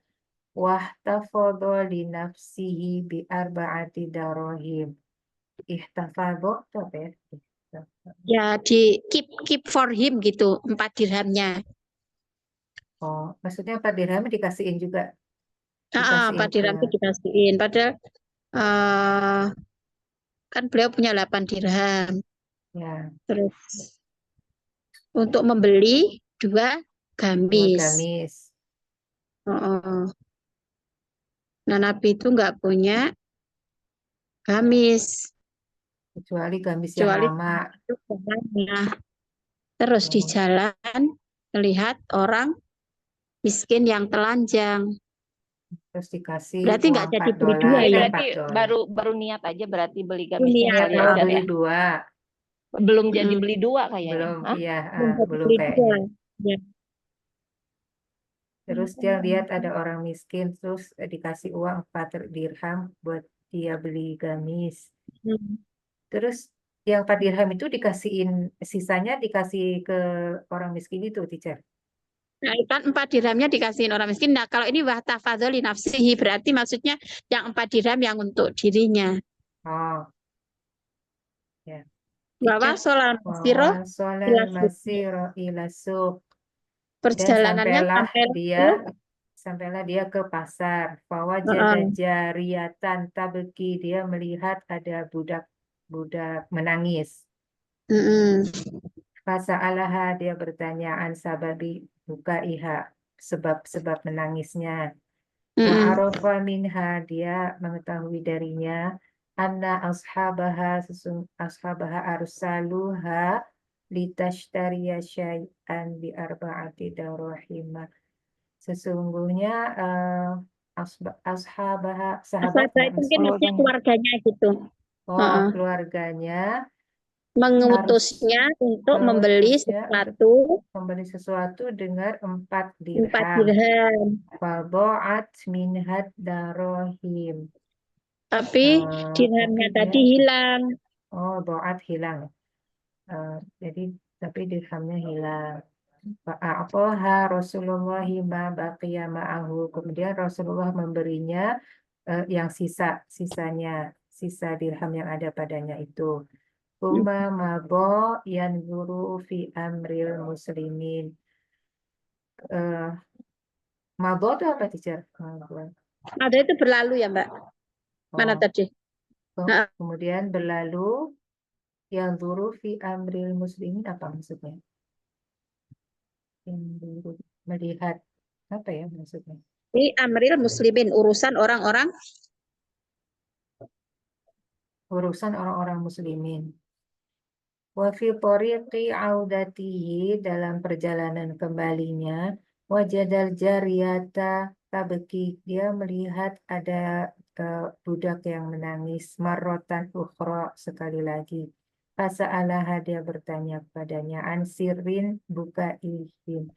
Wahtafadha li nafsihi bi arba'ati darohim. Ihtafadha itu apa ya? Ya di keep for him gitu 4 dirhamnya. Oh, maksudnya 4 dirham dikasihin juga. 4 dirham itu dikasihin. Padahal kan beliau punya 8 dirham. Ya, Terus untuk membeli 2 2 gamis. gamis. Nah, Nabi itu nggak punya gamis. Kecuali gamis yang Kecuali lama. itu bahannya. Terus di Oh. jalan melihat orang miskin yang telanjang. Terus dikasih Berarti nggak uang jadi 4 beli dolar. dua ya? Berarti 4 dolar. baru niat aja berarti beli gamisnya Niat, kali ya, Oh, Jar, beli ya? 2. Belum jadi beli 2 kayaknya. Belum, Hah? iya, Belum jadi belum beli kayaknya. 2. Ya. Terus dia lihat ada orang miskin, terus dikasih uang 4 dirham buat dia beli gamis. Hmm. Terus Yang 4 dirham itu sisanya dikasih ke orang miskin itu, teacher. Nah, kan 4 dirhamnya dikasihin orang miskin. Nah, kalau ini wahtafadzoli nafsihi berarti maksudnya yang 4 dirham yang untuk dirinya. Oh, ya. Bahwa Teacher, solal masiro Wawasolal ila suq. masiro ila suq. Dan Perjalanannya sampailah dia ke pasar. Heeh. Fawajada jariyatan tabki, dia melihat ada budak menangis. Mm-mm. Fasa'alaha, dia bertanya an sababi bukaiha, sebab-sebab menangisnya. Mm-mm. Wa'arofa minha, dia mengetahui darinya anna ashabaha arsaluha litashtariya syai'an bi arba'ati darahima. Sesungguhnya ashabaha, Asabah sahabatnya, itu mungkin maksudnya Keluarganya. keluarganya gitu. Heeh. keluarganya Mengutusnya untuk membeli mengutusnya untuk sesuatu membeli sesuatu dengan 4 4 dirham. dirham. Fabo'at minhad darohim. Tapi dirhamnya Tapi tadi dia, hilang. bo'at hilang. Jadi, tapi dirhamnya hilang. Fa'a'toha Rasulullah ma baqiya ma'ahu. Kemudian Rasulullah memberinya yang sisa dirham yang ada padanya itu. Uma mabo yanzuru fi amril muslimin. Mabo itu apa, teacher? Ada itu berlalu ya, Mbak. Mana Oh, tadi? Nah, kemudian berlalu yanzuru fi amril muslimin, apa maksudnya? Yanzuru, melihat, apa ya maksudnya? ini amril muslimin, urusan orang-orang Urusan orang-orang muslimin. Wa fi tariqi audatihi, dalam perjalanan kembalinya, wajadal jariyata tabki, dia melihat ada budak yang menangis, marrotan ukhra, sekali lagi. Fasa'alaha, dia bertanya kepadanya, an sirrin bukaihim,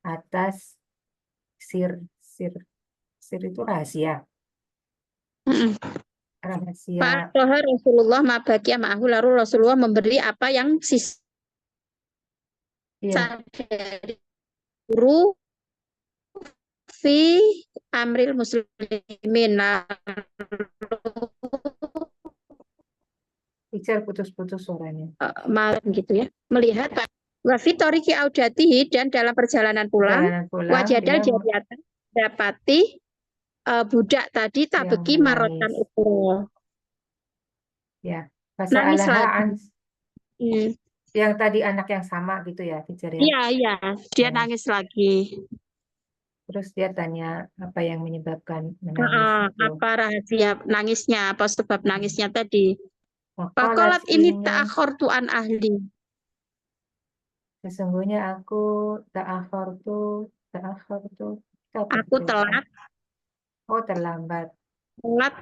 atas sir itu rahasia. Rahasia. Pak Toha Rasulullah mabagia ma'ahu, lalu Rasulullah memberi apa yang sisa Iya, dari guru fi amril muslimin. teacher putus-putus suaranya. Malam gitu ya, melihat Pak Wafi toriki audatihi, dan dalam perjalanan pulang Perjalanan pulang, wajadal dia jariyatan, dapati budak tadi yang tabeki marotan menangis. itu Ya, nangis fasa'alaha an, lagi. yang tadi anak yang sama gitu ya, teacher ya. Iya, iya, dia Ya. nangis lagi. Terus dia tanya apa yang menyebabkan menangis itu. Apa rahasia nangisnya, apa sebab nangisnya tadi? Waqalat Pakolat ini inna, ta'akhortu an ahli. sesungguhnya aku ta'akhortu, itu apa, Aku teacher? telat Oh, terlambat.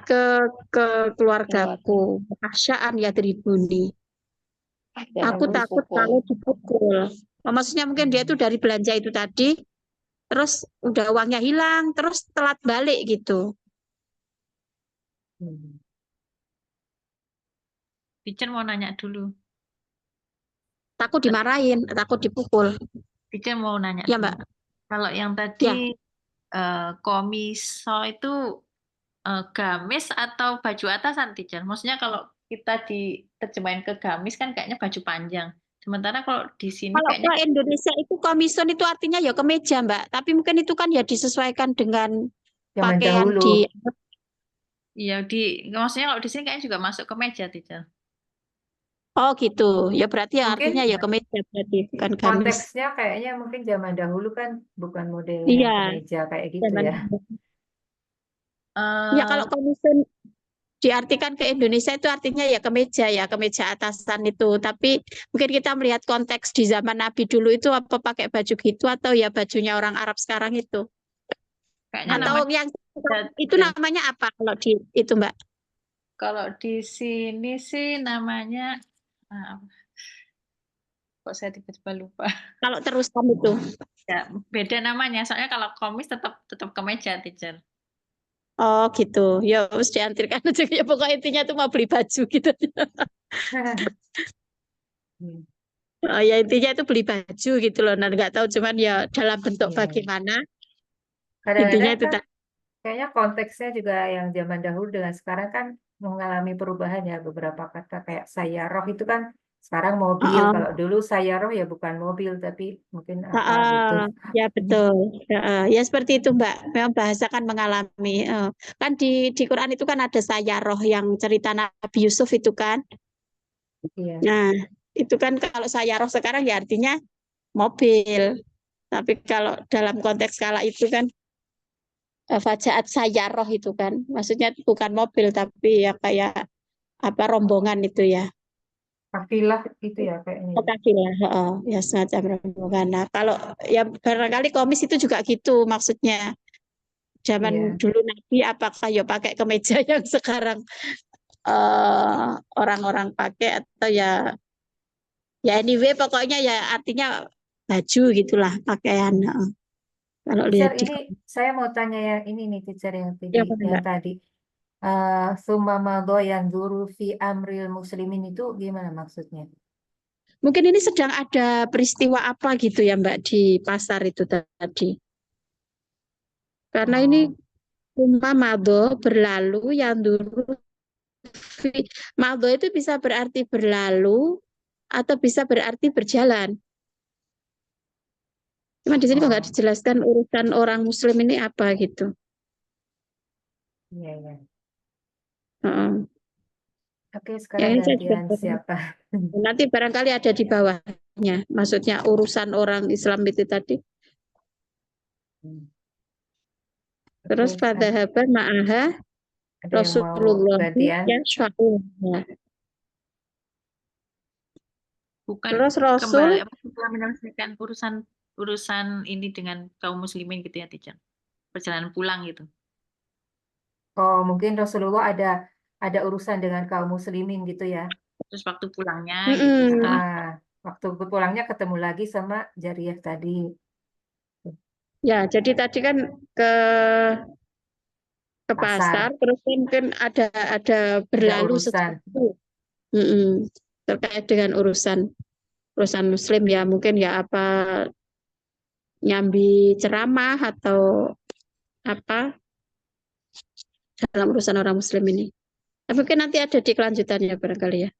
ke keluargaku. Asyaan ya tribuni. Aku Aku takut dipukul. kalau dipukul. Maksudnya mungkin dia itu dari belanja itu tadi, terus udah uangnya hilang, terus telat balik gitu. Teacher mau nanya dulu. Takut dimarahin, takut dipukul. Teacher mau nanya Ya, dulu. Mbak. Kalau yang tadi komiso itu gamis atau baju atasan, teacher? Maksudnya kalau kita diterjemahin ke gamis kan kayaknya baju panjang. Sementara kalau di sini Kalau kayaknya ke Indonesia itu komison itu artinya ya kemeja, Mbak. Tapi mungkin itu kan ya disesuaikan dengan Zaman pakaian dahulu. di. ya maksudnya kalau di sini kayaknya juga masuk ke meja, teacher. Oh gitu. Ya berarti ya Mungkin artinya ya kemeja berarti bukan gamis. konteksnya kayaknya mungkin zaman dahulu kan bukan model yang Iya. kemeja kayak gitu Zaman ya. Ya kalau komison diartikan ke Indonesia itu artinya ya kemeja atasan itu. Tapi mungkin kita melihat konteks di zaman Nabi dulu itu apa pakai baju gitu atau ya bajunya orang Arab sekarang itu. Kayaknya Atau namanya yang itu teacher. namanya apa kalau di itu, Mbak? Kalau di sini sih namanya kok saya tiba-tiba lupa. Kalau terusan itu. Ya, beda namanya. Soalnya kalau komis tetap kemeja, teacher. Oh gitu. Ya harus diantarkan aja. Ya pokoknya intinya tuh mau beli baju gitu. Hmm, Oh, ya intinya itu beli baju gitu loh. Nah nggak tahu cuman ya dalam bentuk iya. bagaimana. Intinya Kadang-kadang itu kan tadi. kayaknya konteksnya juga yang zaman dahulu dengan sekarang kan mengalami perubahan ya, beberapa kata kayak sayaroh itu kan sekarang mobil. Oh, Kalau dulu sayaroh ya bukan mobil tapi mungkin apa gitu. ya betul. Ya seperti itu Mbak. Memang bahasa kan mengalami. Kan di Quran itu kan ada sayaroh yang cerita Nabi Yusuf itu kan. Iya. Nah itu kan kalau sayaroh sekarang ya artinya mobil. Tapi kalau dalam konteks kala itu kan fajaat sayaroh itu kan. Maksudnya bukan mobil tapi ya kayak apa rombongan itu ya. Kafilah itu ya kayaknya. Kafilah, ya semacam rombongan. Nah, kalau ya barangkali komis itu juga gitu maksudnya. Zaman Iya. dulu Nabi apakah ya pakai kemeja yang sekarang eh, orang-orang pakai atau ya anyway pokoknya ya artinya baju gitulah pakaian. Kalau Teacher, lihat di ini saya mau tanya yang ini nih, teacher, yang ya, tadi, yang Mbak. tadi. Summa madho yang duru fi amril muslimin itu gimana maksudnya? Mungkin ini sedang ada peristiwa apa gitu ya Mbak di pasar itu tadi. Karena ini Oh, umma mado berlalu yang dulu mado itu bisa berarti berlalu atau bisa berarti berjalan. Cuma di sini kok nggak oh, dijelaskan urusan orang muslim ini apa gitu. iya, iya. Heeh. Oke, Yang sekarang ini saya juga gantian belum- siapa? nanti barangkali ada di bawahnya. Maksudnya urusan orang Islam itu tadi. Hmm, Terus Oke, fadhahaba ma'aha ada yang mau Rasulullah gantian? ya sya'ullah. Bukan Terus kembali Rasul apa setelah menyelesaikan urusan urusan ini dengan kaum muslimin gitu ya, teacher. Perjalanan pulang gitu. Oh, mungkin Rasulullah ada urusan dengan kaum muslimin gitu ya. Terus waktu pulangnya gitu setelah mm-mm. Waktu pulangnya ketemu lagi sama Jariyah tadi. Ya, jadi tadi kan ke pasar, Pasar, terus kan mungkin ada ada berlalu urusan. sesuatu. Mm-mm. Terkait dengan urusan Muslim ya mungkin ya apa nyambi ceramah atau apa dalam urusan orang Muslim ini. Tapi mungkin nanti ada di kelanjutannya barangkali ya.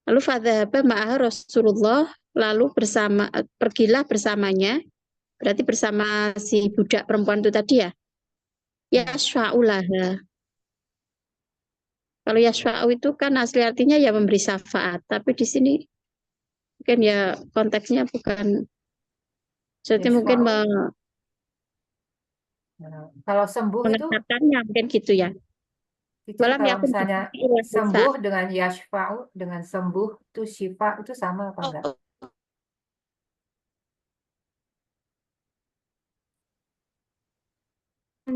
Lalu fadhaba ma'aha Rasulullah lalu pergilah bersamanya berarti bersama si budak perempuan itu tadi ya. Ya. Yashfa'ulaha. Kalau yashfa'u itu kan asli artinya ya memberi syafaat, tapi di sini mungkin ya konteksnya bukan jadi mungkin Yashfa'u. Nah, kalau sembuh itu, mengatakannya mungkin gitu ya. teacher, Walam kalau yakun misalnya bisa. sembuh dengan yashfa'u, dengan sembuh itu syifa itu sama apa enggak? Oh,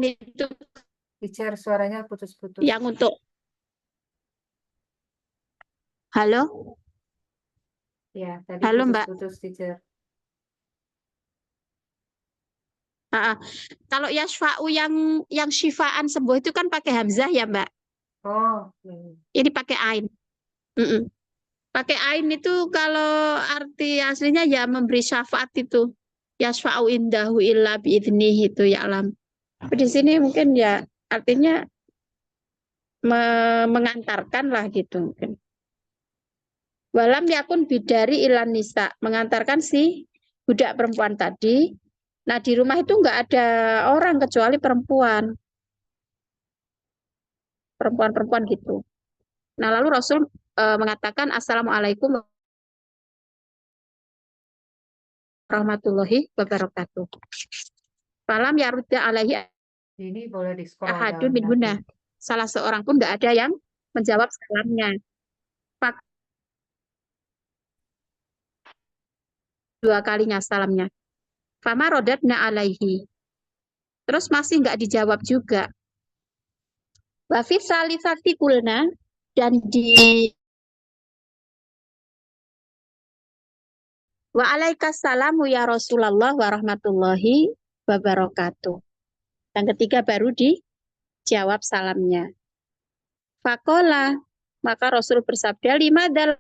itu Teacher, suaranya putus-putus. yang untuk halo, Ya, tadi halo Mbak. putus-putus, teacher. Ah, ah. Kalau yashfa'u yang syifaan sembuh itu kan pakai hamzah ya Mbak. Oh, Ini pakai ain. Mm-mm. Pakai ain itu kalau arti aslinya ya memberi syafaat itu. Yashfa'u indahu illa biidnih itu ya alam. Tapi di sini mungkin ya artinya mengantarkan lah gitu mungkin. Walam yakun bidari ilan nisa mengantarkan si budak perempuan tadi. Nah di rumah itu nggak ada orang kecuali perempuan gitu. Nah lalu Rasul mengatakan Assalamualaikum warahmatullahi wabarakatuh. Falam yarudda alaihi ini boleh di scroll ahadun down min lagi. hunna. Salah seorang pun nggak ada yang menjawab salamnya. Dua kalinya salamnya. Fama rodatna alaihi. Terus masih nggak dijawab juga. Wafid salisati kulna dan di wa alaikassalamu ya Rasulullah wa rahmatullahi wabarakatuh. Yang ketiga baru dijawab salamnya. Fakola, maka Rasul bersabda, lima adalah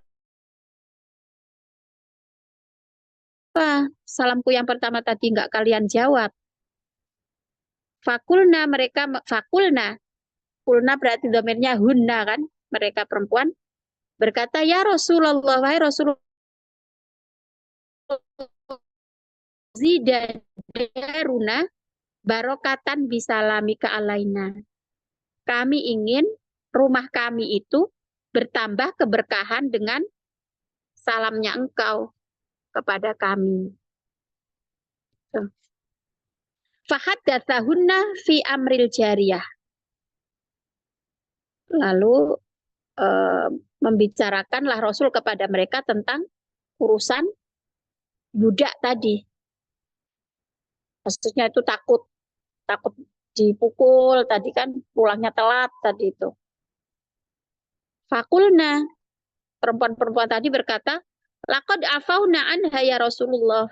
salamku yang pertama tadi nggak kalian jawab. Fakulna, mereka fakulna. Kulna berarti domirnya hunna kan, mereka perempuan berkata, ya Rasulullah, wahai Rasulullah, zidaruna barokatan bisalamika alaina. Kami ingin rumah kami itu bertambah keberkahan dengan salamnya engkau kepada kami. Fahaddatsahunna fi amril jariyah. Lalu membicarakanlah Rasul kepada mereka tentang urusan budak tadi. Maksudnya itu takut dipukul, tadi kan pulangnya telat tadi itu. Fakulna, perempuan-perempuan tadi berkata, laqad afauna anha ya Rasulullah,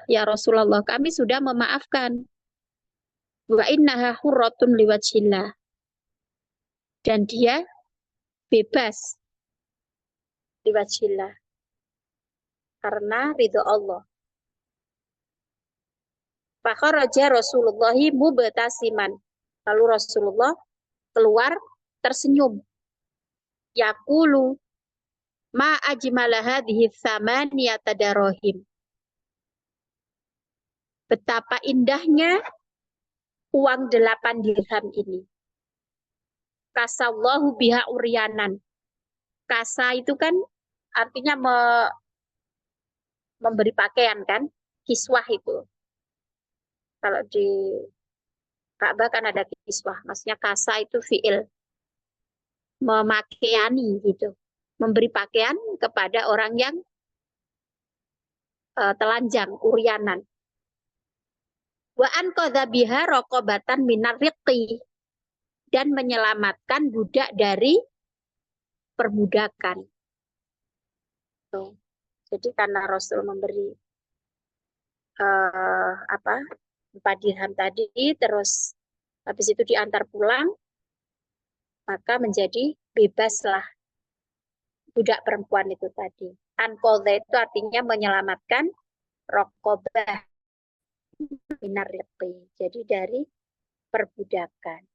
kami sudah memaafkan. Wa innaha hurratun liwajhillah. Dan dia bebas liwajhillah. Karena ridho Allah. Fakharaja Rasulullahi mubtasiman. Lalu Rasulullah keluar tersenyum. Yaqulu ma ajmala hadhihi tsamaniyata darahim. Betapa indahnya uang 8 dirham ini. Kasallahu biha uryanan. Kasa itu kan artinya memberi pakaian kan, kiswah itu. Kalau di Ka'bah kan ada kiswah, maksudnya kasa itu fi'il, memakaiani gitu, memberi pakaian kepada orang yang telanjang, uryanan. Wa anqadha biha raqabatan minar riqi, dan menyelamatkan budak dari perbudakan. Tuh. Jadi karena Rasul memberi 4 dirham tadi, terus habis itu diantar pulang, maka menjadi bebaslah budak perempuan itu tadi. Anqadha itu artinya menyelamatkan, raqabah minar riqi, jadi dari perbudakan.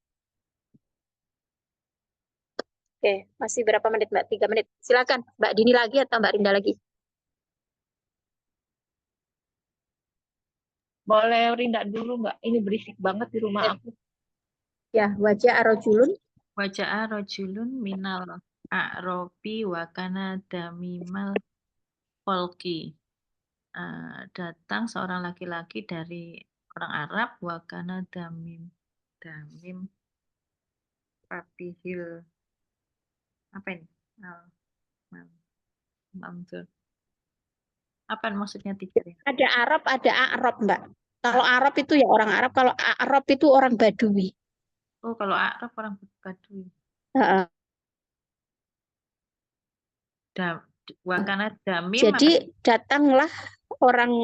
Oke, masih berapa menit Mbak? 3 menit. Silakan Mbak Dini lagi atau Mbak Rinda lagi? Boleh Rinda dulu Mbak, ini berisik banget di rumah aku. Ya, wajah arojulun. Waja'a rajulun minal a'robi wa kana damimal folki. Datang seorang laki-laki dari orang Arab wa kana damim papihil apa ini? Mamdur. Apa maksudnya tiga ya? Ada Arab, ada A'rab, Mbak. Kalau Arab itu ya orang Arab, kalau A'rab itu orang Badui. Oh, kalau Arab orang Badui. Heeh. Wakana damim. Jadi datanglah orang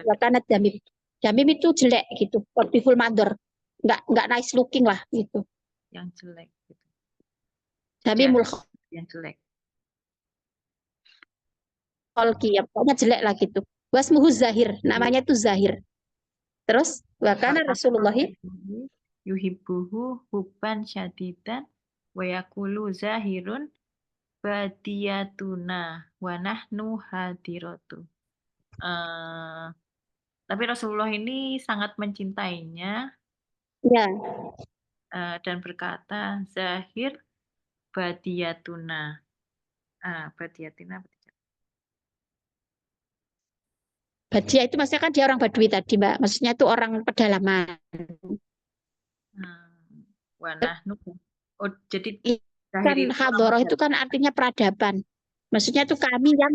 wakana damim. Damim itu jelek gitu, beautiful mother. Nggak nice looking lah gitu. Yang jelek gitu. Damimul yang jelek. kholqi, ya pokoknya jelek lah gitu. Wasmuhu Zahir, namanya itu Zahir. Terus wakana Rasulullah yuhibbuhu hubban syadidan wa yaqulu Zahirun badiyatuna wa nahnu hadiratu. Tapi Rasulullah ini sangat mencintainya. Ya. Dan berkata, Zahir badiyatuna. Badiyatina. Badia itu maksudnya kan dia orang Badui tadi, Mbak. Maksudnya itu orang pedalaman. Wanahnu. Oh, jadi kan hadoroh itu kan artinya peradaban. Maksudnya itu kami yang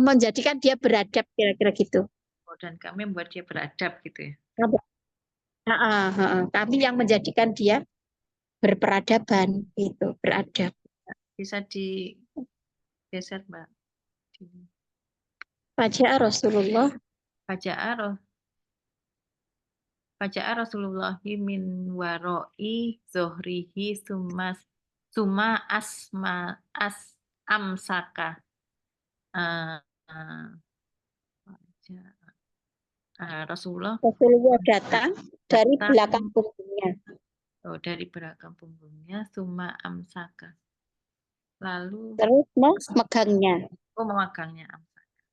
menjadikan dia beradab, kira-kira gitu. Oh, dan kami membuat dia beradab gitu ya. Kami yang menjadikan dia berperadaban gitu, beradab. Bisa digeser, Mbak. Faja'a Rasulullah. Faja'a Faja'a Rasulullahi min waroi zohrihi summa amsaka. Rasulullah Rasulullah datang dari datang belakang punggungnya. dari belakang punggungnya, summa amsaka. Lalu Terus memegangnya. memegangnya amsaka.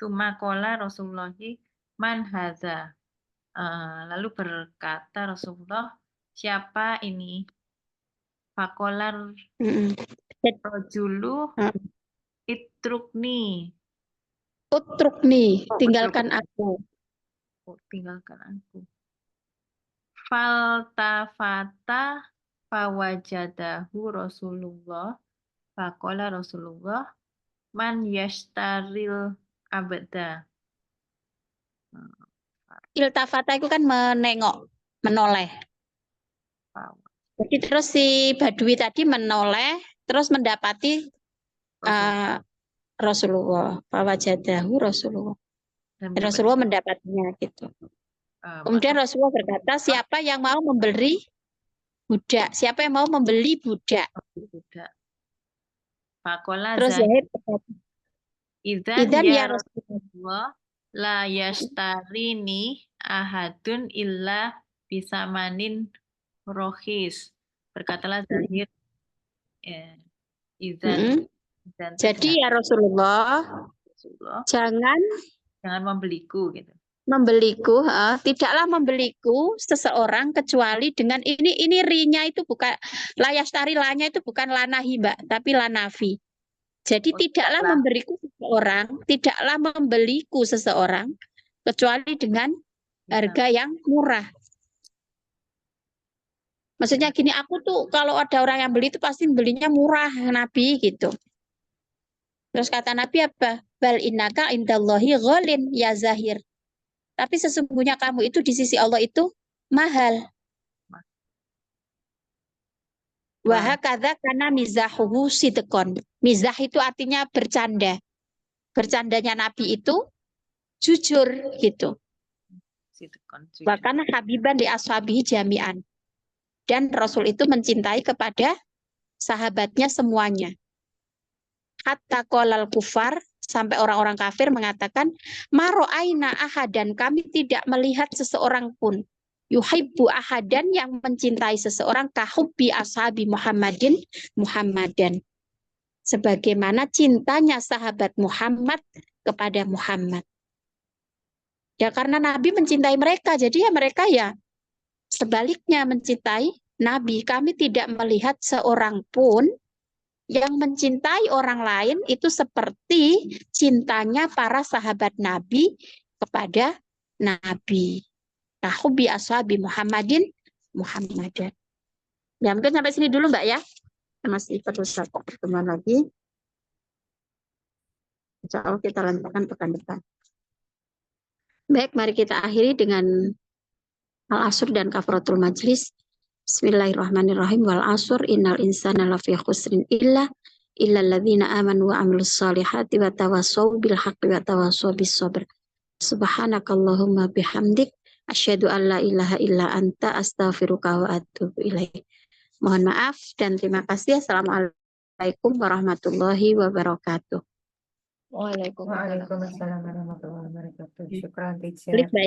Summa qala Rasulullahi man hadza. Lalu berkata Rasulullah, siapa ini? Fakolar rojulu itrukni. Utrukni, Oh, tinggalkan aku. Tinggalkan aku. Faltafata fawajadahu Rasulullah. Fakola Rasulullah man yashtaril abda. Iltafata itu kan menengok, menoleh. Jadi terus si Badui tadi menoleh, terus mendapati Rasulullah. Fawajadahu Rasulullah. Dan Rasulullah mendapatinya gitu. Kemudian Rasulullah berkata, siapa yang mau membeli budak? Siapa yang mau membeli budak? Fakola Terus Zahid berkata, Idzan ya ya Rasulullah, Rasulullah la yashtarini ahadun illa bisamanin rohis. Berkatalah Zahid. Idzan jadi ya Rasulullah, jangan membeliku gitu. Membeliku, tidaklah membeliku seseorang kecuali dengan ini rinya itu bukan layastari lanya itu bukan lanahi Mbak, tapi lanafi. Jadi tidaklah tidaklah membeliku seseorang kecuali dengan harga yang murah. Maksudnya gini, aku tuh kalau ada orang yang beli itu pasti belinya murah Nabi gitu. Terus kata Nabi apa? Bal innaka indallahi ghalin ya Zahir. Tapi sesungguhnya kamu itu di sisi Allah itu mahal. Wahakadha karena mizahuhu sidqon. Mizah itu artinya bercanda. Bercandanya Nabi itu jujur gitu. Bahkan habiban di ashabihi jami'an. Dan Rasul itu mencintai kepada sahabatnya semuanya. Hatta qolal kufar, sampai orang-orang kafir mengatakan, maro'aina ahadan, kami tidak melihat seseorang pun. Yuhibbu ahadan, yang mencintai seseorang, kahubbi ashabi Muhammadan. Sebagaimana cintanya sahabat Muhammad kepada Muhammad. Ya karena Nabi mencintai mereka, jadi ya mereka ya sebaliknya mencintai Nabi. Kami tidak melihat seorang pun yang mencintai orang lain itu seperti cintanya para sahabat Nabi kepada Nabi. Kahubbi ashabi Muhammadan. Ya mungkin sampai sini dulu Mbak ya. Masih perlu satu pertemuan lagi. Insya Allah kita lanjutkan pekan depan. Baik, mari kita akhiri dengan Al-Asr dan Kafaratul Majlis. Bismillahirrahmanirrahim. Wal asr innal insana lafi khusrin illa alladzina amanu wa amilus solihati wa tawassaw bil haqqi wa tawassaw bis sabr. Subhanakallahumma bihamdik asyhadu an la ilaha illa anta astaghfiruka wa atubu ilaik. Mohon maaf dan terima kasih. Assalamualaikum warahmatullahi wabarakatuh. Waalaikumsalam. Waalaikumsalam warahmatullahi wabarakatuh. Syukran, teacher. Klik Mbak ya.